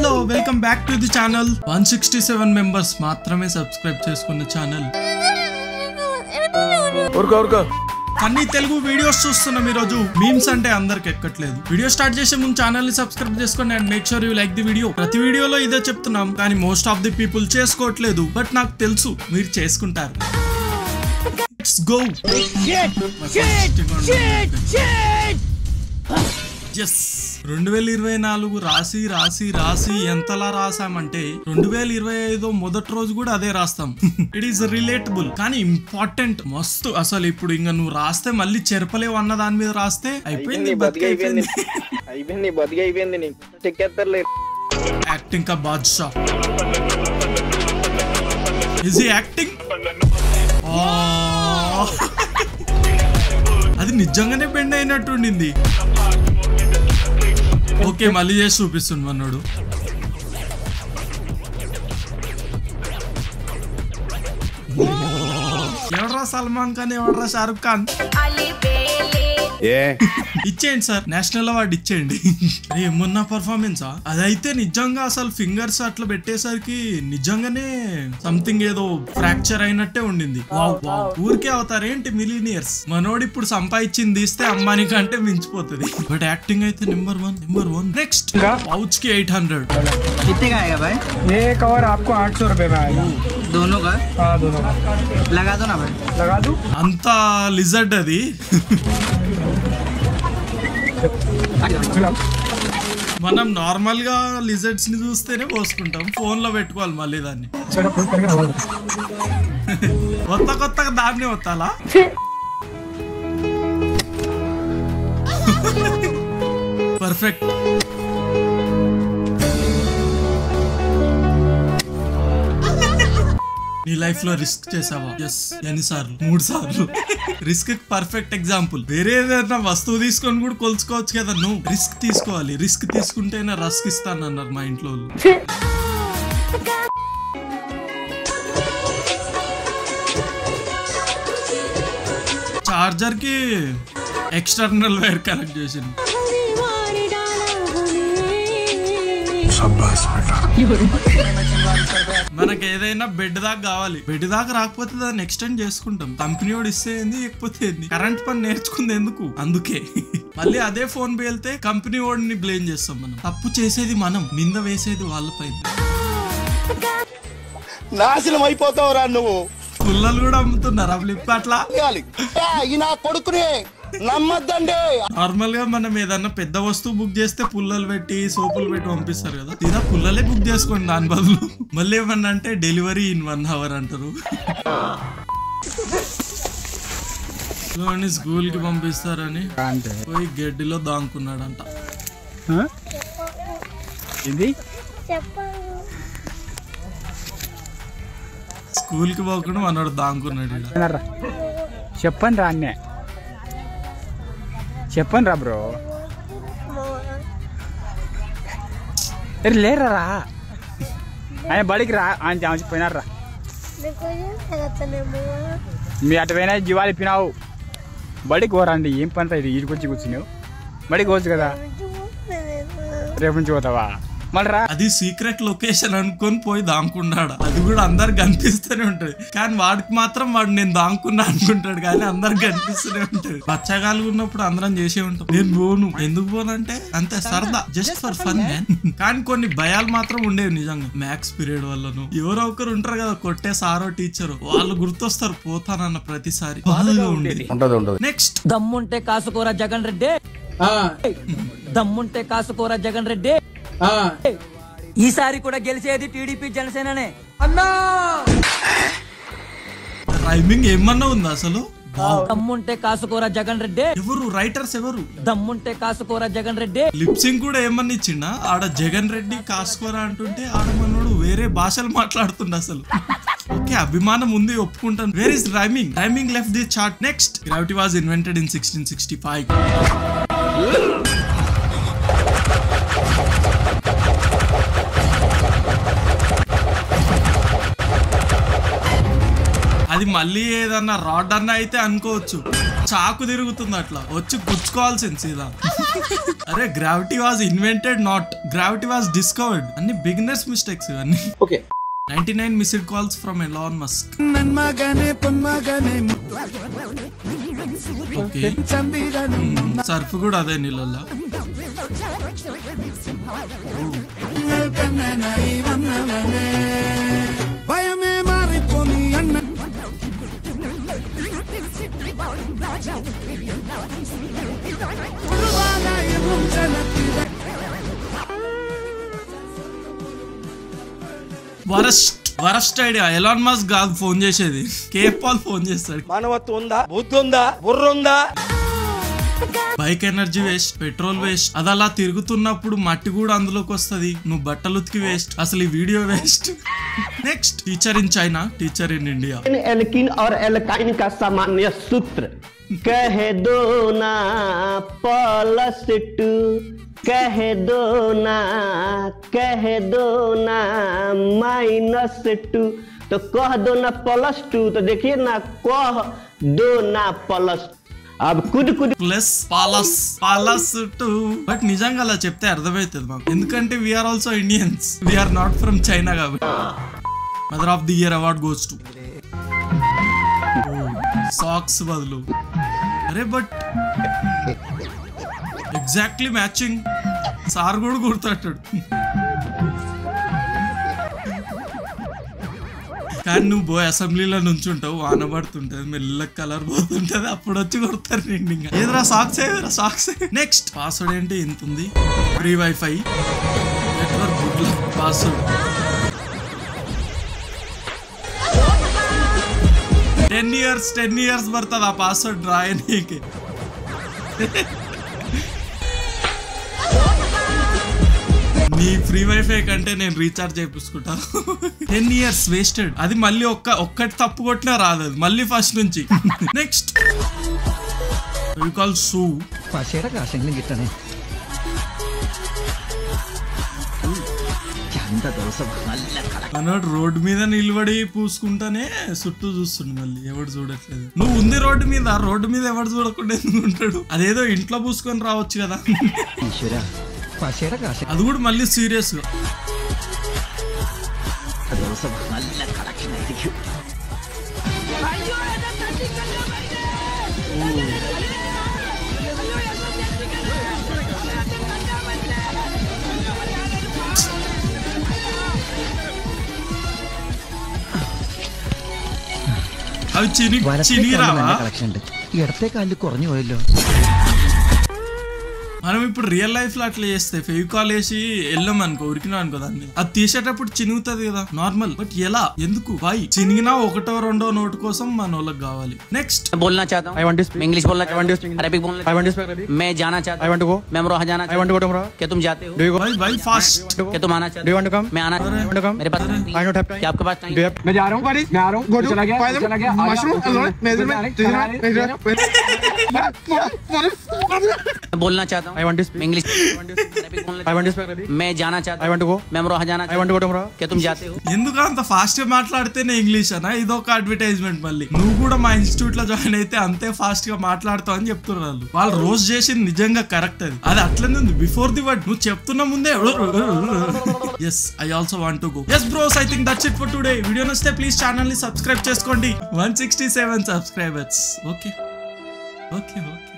Hello welcome back to the channel. 167 members మాత్రమే subscribe చేసుకున్న channel. అన్ని తెలుగు వీడియోస్ చూస్తున్నాం ఈ రోజు. మీమ్స్ అంటే అందరికి ఎక్కట్లేదు. వీడియో స్టార్ట్ చేసే ముందు ఛానల్ ని సబ్స్క్రైబ్ చేసుకోండి and make sure you like the video. ప్రతి వీడియోలో ఇదే చెప్తున్నాం కానీ మోస్ట్ ఆఫ్ ది పీపుల్ చేసుకోవట్లేదు. బట్ నాకు తెలుసు మీరు చేసుకుంటారు. Let's go. yes 2024 రాసి రాసి రాసి ఎంతలా రాసామంటే 2025 మొదటి రోజు కూడా అదే రాస్తాం. ఇట్ ఈస్ రిలేటబుల్ కానీ ఇంపార్టెంట్ మస్తు. అసలు ఇప్పుడు ఇంకా నువ్వు రాస్తే మళ్ళీ చెరపలేవు అన్న దాని మీద రాస్తే అయిపోయింది. యాక్టింగ్ కా బాద్షా. Is he acting? అది నిజంగానే బెండ్ అయినట్టుండింది. ఓకే మళ్ళీ చేసి చూపిస్తుంది మన్నాడు. ఎవడ్రా సల్మాన్ ఖాన్, ఎవడ్రా షారుఖ్ ఖాన్? ఇచ్చేయండి సార్, నేషనల్ అవార్డు ఇచ్చేయండి. ఏమన్నా పర్ఫార్మెన్సా అదైతే నిజంగా అసలు ఫింగర్స్ అట్లా పెట్టేసరికి నిజంగానే సంథింగ్ ఏదో ఫ్రాక్చర్ అయినట్టే ఉండింది. ఊరికే అవుతారేంటి మిలీనియర్స్. మనోడు ఇప్పుడు సంపాదించింది తీస్తే అమ్మాని కంటే మించిపోతుంది. బట్ యాక్టింగ్ అయితే నెంబర్ వన్. నెక్స్ట్ పౌచ్ కి 800. कितने का आएगा भाई? ये कवर आपको 800 रुपए में आएगा. दोनों का? हाँ दोनों का. लगा दो ना भाई. लगा दो. అంతా లిజర్డ్ అది. మనం నార్మల్ గా లిజర్డ్స్ ని చూస్తేనే పోసుకుంటాం, ఫోన్ లో పెట్టుకోవాలి మళ్ళీ దాన్ని. కొత్తగా దాన్నే వత్తాలా? పర్ఫెక్ట్. నీ లైఫ్ లో రిస్క్ చేసావా? ఎస్. ఎన్నిసార్లు? 3 సార్లు. Risk perfect example. వేరే ఏదైనా వస్తువు తీసుకొని కూడా కొలుచుకోవచ్చు కదా. నువ్వు రిస్క్ తీసుకోవాలి. రిస్క్ తీసుకుంటేనే రస్క్ ఇస్తానన్నారు మా ఇంట్లో. చార్జర్ కి ఎక్స్టర్నల్ వైర్ కనెక్ట్ చేసింది. మనకి ఏదైనా బెడ్ దాకా కావాలి. బెడ్ దాకా రాకపోతే దాన్ని ఎక్స్టెండ్ చేసుకుంటాం. కంపెనీ వాడు ఇస్తే ఏంది, ఎక్కిపోతే ఏంది. కరెంట్ పని నేర్చుకుంది ఎందుకు? అందుకే. మళ్ళీ అదే ఫోన్ పేలితే కంపెనీ వాడిని బ్లేమ్ చేస్తాం. మనం తప్పు చేసేది మనం, నింద వేసేది వాళ్ళపై. నాశనం అయిపోతావురా నువ్వు. పుల్లలు కూడా అమ్ముతున్నారా ఫ్లిప్కార్ట్ లా? కొడుకునే నమ్మద్దండి. నార్మల్ గా మనం ఏదన్నా పెద్ద వస్తువు బుక్ చేస్తే పుల్లలు పెట్టి సోపులు పెట్టి పంపిస్తారు కదా. తీరా పుల్లలే బుక్ చేసుకోండి దాని బదులు. మళ్ళీ ఏమన్నా అంటే డెలివరీ ఇన్ 1 hour అంటారు. స్కూల్ కి పంపిస్తారని పోయి గడ్డిలో దాంకున్నాడంట. స్కూల్ కి పోకుండా మనోడు దాంకున్నాడు. చెప్పండి రా అన్నే, చెప్పండి రా బ్రో. లేరా రా ఆయన బడికి రా అని పోయినారా. మీ అటు పోయినా జీవాలు ఇప్పినావు. బడికి పోరండి. ఏం పని ఇది? ఈడికొచ్చి కూర్చున్నావు. బడికి పోవచ్చు కదా. రేపు నుంచి పోతావా? అది సీక్రెట్ లొకేషన్ అనుకొని పోయి దాంకున్నాడు. అది కూడా అందరికి కనిపిస్తూనే ఉంటది. కానీ వాడికి మాత్రం వాడు నేను దాంకున్నా అనుకుంటాడు కానీ అందరికి కనిపిస్తూనే ఉంటది. బచ్చగాలు ఉన్నప్పుడు అందరం చేసే ఉంటాం. నేను పోను. ఎందుకు పోనంటే అంతే సరదా, జస్ట్ ఫర్ ఫన్ మ్యాన్. కానీ కొన్ని భయాలు మాత్రం ఉండేవి నిజంగా. మ్యాథ్స్ పీరియడ్ వల్లను ఎవరో ఒకరు ఉంటారు కదా, కొట్టే సారో టీచర్, వాళ్ళు గుర్తొస్తారు పోతానన్న ప్రతిసారి. బాధగా ఉండేది. నెక్స్ట్ దమ్ముంటే కాసుకోరా జగన్ రెడ్డి. దమ్ముంటే కాసుకోరా జగన్ రెడ్డి. ఈసారి కూడా గెలిచేది టీడీపీ జనసేననే అన్నా. రైమింగ్ ఏమన్నా ఉందా అసలు? దమ్ముంటే కాసుకోరా జగన్ రెడ్డి. ఎవరు రైటర్స్? ఎవరు? దమ్ముంటే కాసుకోరా జగన్ రెడ్డి. లిప్సింగ్ కూడా ఏమన్నా ఇచ్చిండా? ఆడ జగన్ రెడ్డి కాసుకోరా అంటుంటే ఆడ మనోడు వేరే భాషలు మాట్లాడుతుండ అసలు. ఓకే అభిమానం ఉంది, ఒప్పుకుంటాను. Where is rhyming? Rhyming left the chart. Next gravity was invented in 1665. అది మళ్ళీ ఏదన్నా రాడ్ అన్న అయితే అనుకోవచ్చు. చాకు తిరుగుతుంది అట్లా వచ్చి గుచ్చుకోవాల్సింది సీదా. అరే gravity was invented not gravity was discovered. అన్ని బిగినర్స్ మిస్టేక్స్ ఇవన్నీ. Okay 99 missed calls from Elon Musk. Okay. Surf కూడా అదే నీళ్ళల్లో. Worst idea. ఎలాన్ మస్క్ కాదు ఫోన్ చేసేది, కేప్ పాల్ ఫోన్ చేస్తాడు. మానవత్వం ఉందా, బుద్ధి ఉందా, బుర్ర ఉందా? Bike energy waste, petrol waste. అది అలా తిరుగుతున్నప్పుడు మట్టి కూడా అందులోకి వస్తుంది. నువ్వు బట్టలు ఉతికి వేస్ట్. అసలు ఈ video waste. Next teacher in China, teacher in India. Alkene और एल्काइन का सामान्य सूत्र कह दो ना प्लस टू, कह दो ना माइनस टू. तो कह दो ना प्लस टू, तो देखिए ना कह दो ना प्लस. अब कुछ ప్లస్ పాలస్ టు. బట్ నిజంగా అలా చెప్తే అర్థమవుతుంది మాకు, ఎందుకంటే we're also Indians, we're not from China కాబట్టి. Mother of the year award goes to socks బదులు. అరే బట్ ఎగ్జాక్ట్లీ మ్యాచింగ్. సార్ కూడా గుర్తాడు. కానీ నువ్వు పోయి అసెంబ్లీలో నుంచుంటావు, వాన పడుతుంటది, మెల్లగా కలర్ పోతుంటది, అప్పుడు వచ్చి కొడతారు నిండి. ఏదరా సాక్స్, ఏదరా సాక్స్. నెక్స్ట్ పాస్వర్డ్ ఏంటి ఇంత ఉంది. Free wifi network password. 10 years పడుతుంది ఆ పాస్వర్డ్ రాయనీకి. నీ ఫ్రీ వైఫై కంటే నేను రీఛార్జ్ చేయించుకుంటా. 10 years wasted. అది మళ్ళీ ఒక్కటి తప్పు కొట్టినా రాదు, అది మళ్ళీ ఫస్ట్ నుంచి. నెక్స్ట్ సూ అన్నాడు. రోడ్డు మీద నిలబడి పూసుకుంటానే చుట్టూ చూస్తుండు, మళ్ళీ ఎవడు చూడట్లేదు. నువ్వు ఉంది రోడ్డు మీద ఎవడు చూడకుండా ఎందుకు ఉంటాడు? అదేదో ఇంట్లో పూసుకొని రావచ్చు కదా. అది కూడా మళ్ళీ సీరియస్ గా. అవి చినిగిరావా? ഇടത്തെ കാലിൽ കുറഞ്ഞു പോയല്ലോ. మనం ఇప్పుడు రియల్ లైఫ్ లో అట్లా చేస్తే ఫెవికాల్ వేసి వెళ్ళాం అనుకో, ఉరికినా అనుకో, దాన్ని అది తీసేటప్పుడు చినుగుతుంది కదా నార్మల్. బట్ ఎలా, ఎందుకు, వై? చినిగినా ఒకటో రెండో నోటు కోసం మన వాళ్ళకి కావాలి. నెక్స్ట్ बोलना चाहता हूँ, इंग्लिश बोलना चाहता हूँ, अरबिक बोलना चाहता हूँ, मैं जाना चाहता हूँ, मैं अमरोहा जाना चाहता हूँ, क्या तुम जाते हो? भाई फास्ट, क्या तुम आना चाहते हो? मैं आना चाहता हूँ, मेरे पास क्या आपके पास टाइम? मैं जा रहा हूँ, मैं आ रहा हूँ, चला गया बोलना चाहता हूँ, इंग्लिश मैं जाना चाहता हूँ, मैं अमरोहा जाना चाहता हूँ, क्या तुम जाते हो? ఎందుకు అంత ఫాస్ట్ గా మాట్లాడితేనే ఇంగ్లీష్ అనా? ఇదొక అడ్వర్టైజ్మెంట్. మళ్ళీ నువ్వు కూడా మా ఇన్స్టిట్యూట్ లో జాయిన్ అయితే అంతే ఫాస్ట్ గా మాట్లాడతావు అని చెప్తున్నారు వాళ్ళు. రోజు చేసింది నిజంగా కరెక్ట్. అది అట్లనే ఉంది. బిఫోర్ ది వర్డ్ నువ్వు చెప్తున్న ముందే yes I also want to go. Yes bros, I think that's it for today. Video నచ్చితే ప్లీజ్ ఛానల్ ని సబ్స్క్రైబ్ చేసుకోండి. 167 సబ్స్క్రైబర్స్. Okay okay okay.